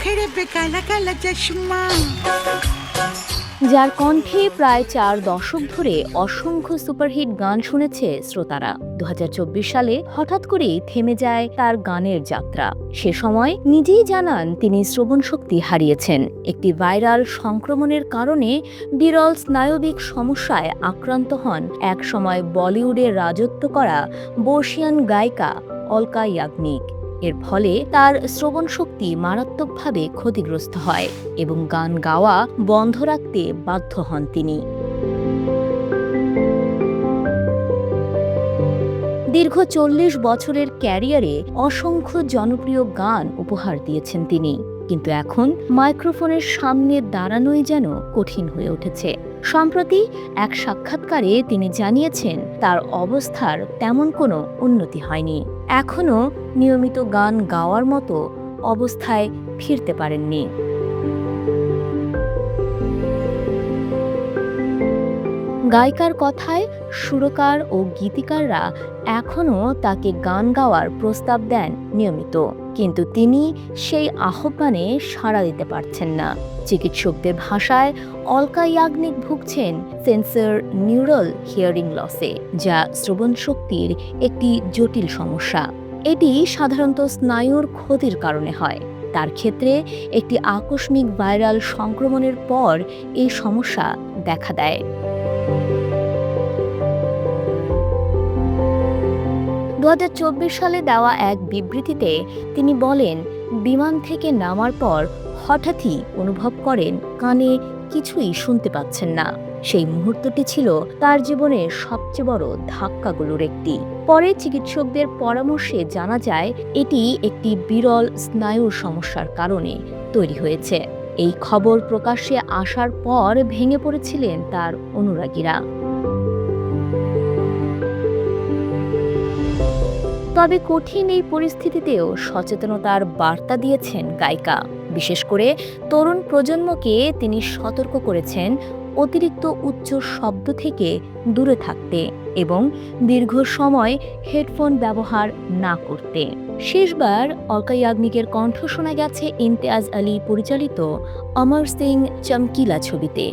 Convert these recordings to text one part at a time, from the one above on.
চোখের কালা কালা চশমা। যার কণ্ঠে প্রায় 4 দশক ধরে অসংখ্য সুপারহিট গান শুনেছে শ্রোতারা। 2024 সালে হঠাৎ করেই থেমে যায় তার গানের যাত্রা। সে সময় নিজেই জানান তিনি শ্রবণ শক্তি হারিয়েছেন। একটি ভাইরাল সংক্রমণের কারণে বিরল স্নায়বিক সমস্যায় আক্রান্ত হন এক সময় বলিউডে রাজত্ব করা বর্ষিয়ান গায়িকা অলকা ইয়াগনিক। এর ফলে তার শ্রবণ শক্তি মারাত্মকভাবে ক্ষতিগ্রস্ত হয় এবং গান গাওয়া বন্ধ রাখতে বাধ্য হন তিনি। দীর্ঘ 40 বছরের ক্যারিয়ারে অসংখ্য জনপ্রিয় গান উপহার দিয়েছেন তিনি, কিন্তু এখন মাইক্রোফোনের সামনে দাঁড়ানোই যেন কঠিন হয়ে উঠেছে। সম্প্রতি এক সাক্ষাৎকারে তিনি জানিয়েছেন তার অবস্থার তেমন কোনো উন্নতি হয়নি, এখনও নিয়মিত গান গাওয়ার মতো অবস্থায় ফিরতে পারেননি। গায়িকার কথায় সুরকার ও গীতিকাররা এখনও তাকে গান গাওয়ার প্রস্তাব দেন নিয়মিত, কিন্তু তিনি সেই আহ্বানে সাড়া দিতে পারছেন না। চিকিৎসকদের ভাষায় অলকা ইয়াগনিক ভুগছেন সেন্সর নিউরাল হিয়ারিং লসে, যা শ্রবণ শক্তির একটি জটিল সমস্যা। এটি সাধারণত স্নায়ুর ক্ষতির কারণে হয়। তার ক্ষেত্রে একটি আকস্মিক ভাইরাল সংক্রমণের পর এই সমস্যা দেখা দেয়। 2024 সালে দেওয়া এক বিবৃতিতে তিনি বলেন, বিমান থেকে নামার পর হঠাৎই অনুভব করেন কানে কিছুই শুনতে পাচ্ছেন না। সেই মুহূর্তটি ছিল তার জীবনের সবচেয়ে বড় ধাক্কাগুলোর একটি। পরে চিকিৎসকদের পরামর্শে জানা যায় এটি একটি বিরল স্নায়ুর সমস্যার কারণে তৈরি হয়েছে। এই খবর প্রকাশ্যে আসার পর ভেঙে পড়েছিলেন তার অনুরাগীরা। তবে কঠিন এই পরিস্থিতিতেও সচেতনতার বার্তা দিয়েছেন গায়িকা। বিশেষ করে তরুণ প্রজন্মকে তিনি সতর্ক করেছেন অতিরিক্ত উচ্চ শব্দ থেকে দূরে থাকতে এবং দীর্ঘ সময় হেডফোন ব্যবহার না করতে। শেষবার অলকা ইয়াগনিকের কণ্ঠ শোনা গেছে ইমতিয়াজ আলী পরিচালিত অমর সিং চমকিলা ছবিতে।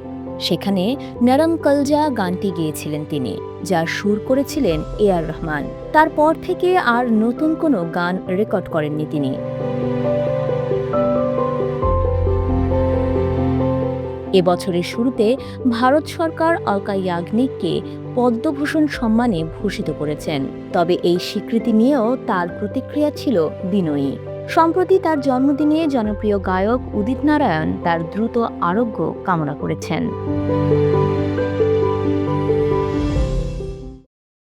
সেখানে নরম কলজা গানটি গেয়েছিলেন তিনি, যার সুর করেছিলেন এ.আর রহমান। তারপর থেকে আর নতুন কোনো গান রেকর্ড করেননি তিনি। এবছরের শুরুতে ভারত সরকার অলকা ইয়াগনিককে পদ্মভূষণ সম্মানে ভূষিত করেছেন, তবে এই স্বীকৃতি নিয়েও তার প্রতিক্রিয়া ছিল বিনয়ী। সম্প্রতি তার জন্মদিনে জনপ্রিয় গায়ক উদিত নারায়ণ তার দ্রুত আরোগ্য কামনা করেছেন।